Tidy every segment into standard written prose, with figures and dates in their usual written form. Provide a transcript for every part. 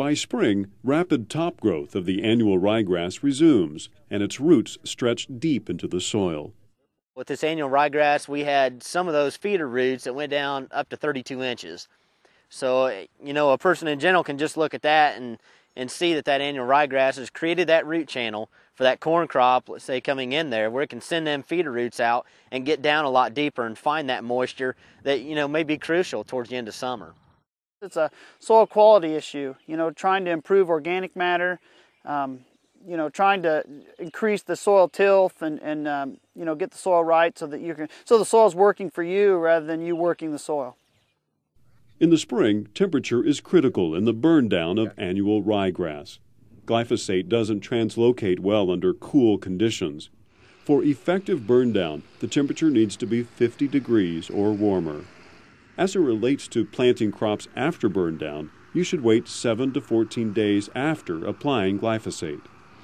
By spring, rapid top growth of the annual ryegrass resumes, and its roots stretch deep into the soil. With this annual ryegrass, we had some of those feeder roots that went down up to 32 inches. So, you know, a person in general can just look at that and see that that annual ryegrass has created that root channel for that corn crop, let's say, coming in there, where it can send them feeder roots out and get down a lot deeper and find that moisture that, you know, may be crucial towards the end of summer. It's a soil quality issue, you know, trying to improve organic matter, you know, trying to increase the soil tilth and you know, get the soil right so that the soil's working for you rather than you working the soil. In the spring, temperature is critical in the burn down of annual ryegrass. Glyphosate doesn't translocate well under cool conditions. For effective burn down, the temperature needs to be 50 degrees or warmer. As it relates to planting crops after burn down, you should wait 7 to 14 days after applying glyphosate.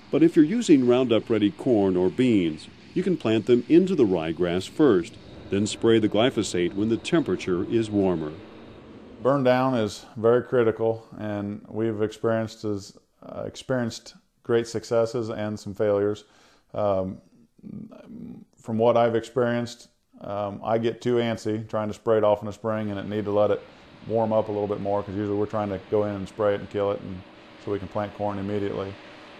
But if you're using Roundup-ready corn or beans, you can plant them into the ryegrass first, then spray the glyphosate when the temperature is warmer. Burn down is very critical, and we've experienced great successes and some failures. From what I've experienced, I get too antsy trying to spray it off in the spring, and need to let it warm up a little bit more, because usually we're trying to go in and spray it and kill it, and so we can plant corn immediately.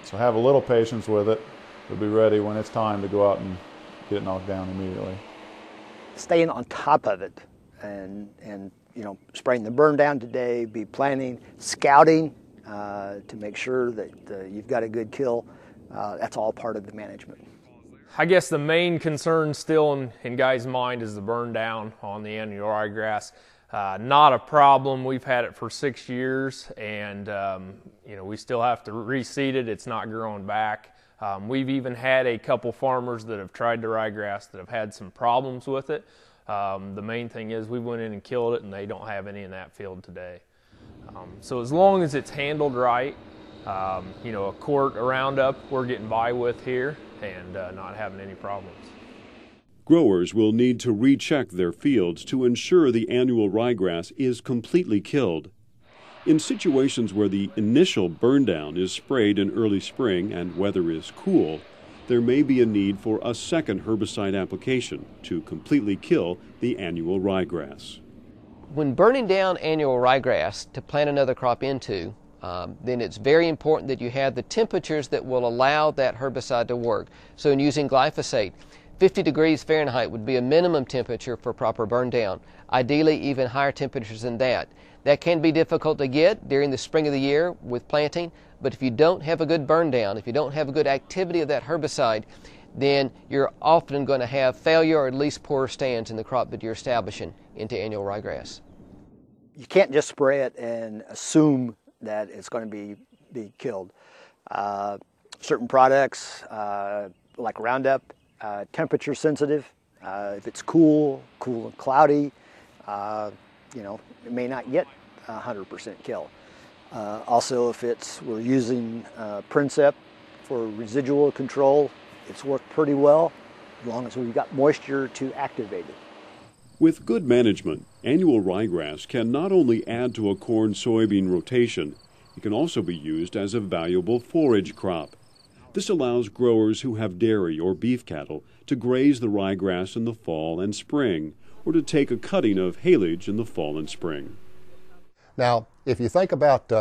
So have a little patience with it. We'll be ready when it's time to go out and get it knocked down immediately. Staying on top of it and you know, spraying the burn down today, be planning, scouting to make sure that you've got a good kill. That's all part of the management. I guess the main concern still in guys' mind is the burn down on the annual ryegrass. Not a problem. We've had it for 6 years, and you know, we still have to reseed it. It's not growing back. We've even had a couple farmers that have tried the ryegrass that have had some problems with it. The main thing is we went in and killed it, and they don't have any in that field today. So as long as it's handled right, you know, a quart of Roundup we're getting by with here and not having any problems. Growers will need to recheck their fields to ensure the annual ryegrass is completely killed. In situations where the initial burn down is sprayed in early spring and weather is cool, there may be a need for a second herbicide application to completely kill the annual ryegrass. When burning down annual ryegrass to plant another crop into, then it's very important that you have the temperatures that will allow that herbicide to work. So in using glyphosate, 50 degrees Fahrenheit would be a minimum temperature for proper burn down. Ideally, even higher temperatures than that. That can be difficult to get during the spring of the year with planting, but if you don't have a good burn down, if you don't have a good activity of that herbicide, then you're often going to have failure or at least poor stands in the crop that you're establishing into annual ryegrass. You can't just spray it and assume that it's going to be killed. Certain products like Roundup, temperature sensitive. If it's cool and cloudy, you know, it may not get 100% kill. Also, if we're using Princep for residual control, it's worked pretty well as long as we've got moisture to activate it. With good management, annual ryegrass can not only add to a corn-soybean rotation, it can also be used as a valuable forage crop. This allows growers who have dairy or beef cattle to graze the ryegrass in the fall and spring, or to take a cutting of haylage in the fall and spring. Now, if you think about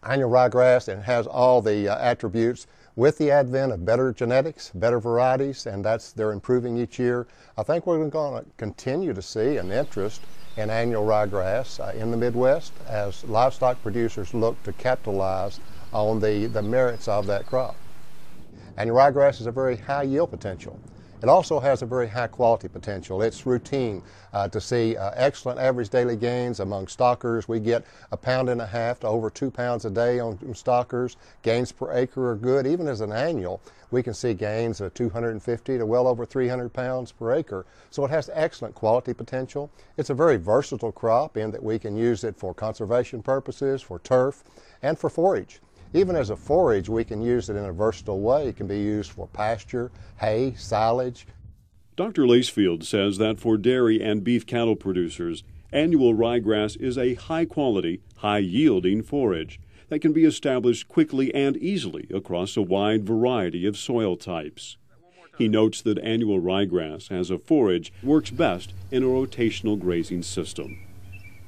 annual ryegrass, it has all the attributes. With the advent of better genetics, better varieties, and they're improving each year, I think we're going to continue to see an interest in annual ryegrass in the Midwest as livestock producers look to capitalize on the merits of that crop. Annual ryegrass has a very high yield potential. It also has a very high quality potential. It's routine to see excellent average daily gains among stockers. We get 1.5 pounds to over 2 pounds a day on stockers. Gains per acre are good. Even as an annual, we can see gains of 250 to well over 300 pounds per acre. So it has excellent quality potential. It's a very versatile crop in that we can use it for conservation purposes, for turf, and for forage. Even as a forage, we can use it in a versatile way. It can be used for pasture, hay, silage. Dr. Lacefield says that for dairy and beef cattle producers, annual ryegrass is a high-quality, high-yielding forage that can be established quickly and easily across a wide variety of soil types. He notes that annual ryegrass as a forage works best in a rotational grazing system.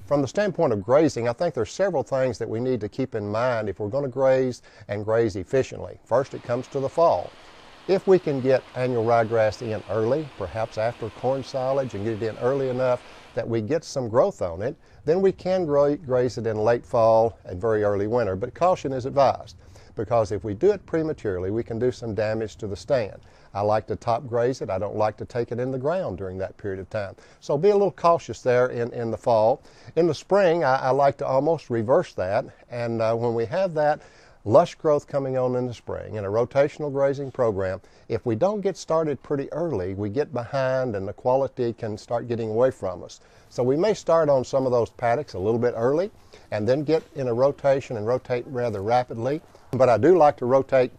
From the standpoint of grazing, I think there's several things that we need to keep in mind if we're going to graze and graze efficiently. First, it comes to the fall. If we can get annual ryegrass in early, perhaps after corn silage, and get it in early enough that we get some growth on it, then we can graze it in late fall and very early winter. But caution is advised, because if we do it prematurely, we can do some damage to the stand. I like to top graze it. I don't like to take it in the ground during that period of time. So be a little cautious there in the fall. In the spring, I like to almost reverse that. And when we have that lush growth coming on in the spring in a rotational grazing program, if we don't get started pretty early, we get behind and the quality can start getting away from us. So we may start on some of those paddocks a little bit early and then get in a rotation and rotate rather rapidly. But I do like to rotate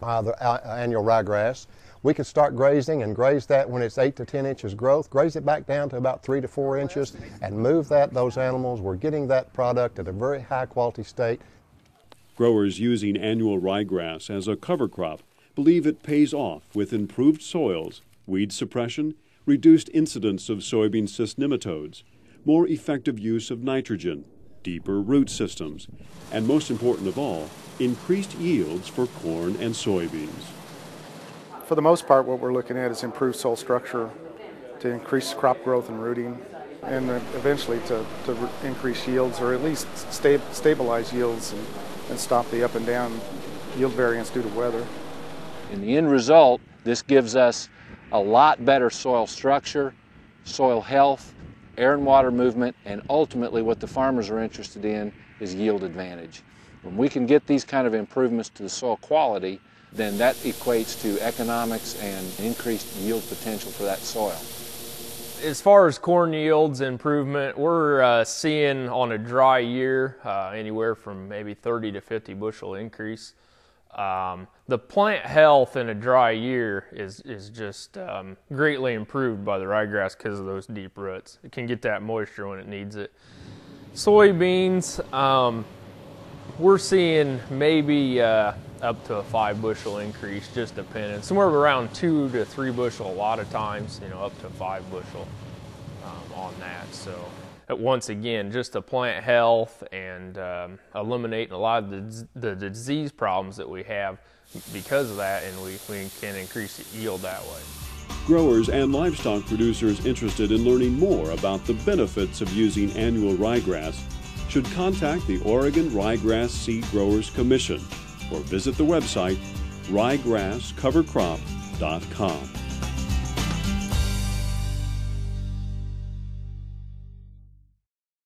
the annual ryegrass. We can start grazing and graze that when it's 8 to 10 inches growth, graze it back down to about 3 to 4 inches and move those animals. We're getting that product at a very high quality state. Growers using annual ryegrass as a cover crop believe it pays off with improved soils, weed suppression, reduced incidence of soybean cyst nematodes, more effective use of nitrogen, deeper root systems, and most important of all, increased yields for corn and soybeans. For the most part, what we're looking at is improved soil structure to increase crop growth and rooting, and eventually to increase yields, or at least stabilize yields and stop the up and down yield variance due to weather. In the end result, this gives us a lot better soil structure, soil health, air and water movement, and ultimately what the farmers are interested in is yield advantage. When we can get these kind of improvements to the soil quality, then that equates to economics and increased yield potential for that soil. As far as corn yields improvement, we're seeing on a dry year anywhere from maybe 30 to 50 bushel increase. The plant health in a dry year is just greatly improved by the ryegrass because of those deep roots. It can get that moisture when it needs it. Soybeans, we're seeing maybe up to a 5 bushel increase, just depending. Somewhere around 2 to 3 bushel a lot of times, up to 5 bushel on that. So once again, just the plant health and eliminating a lot of the disease problems that we have because of that, and we can increase the yield that way. Growers and livestock producers interested in learning more about the benefits of using annual ryegrass should contact the Oregon Ryegrass Seed Growers Commission or visit the website ryegrasscovercrop.com.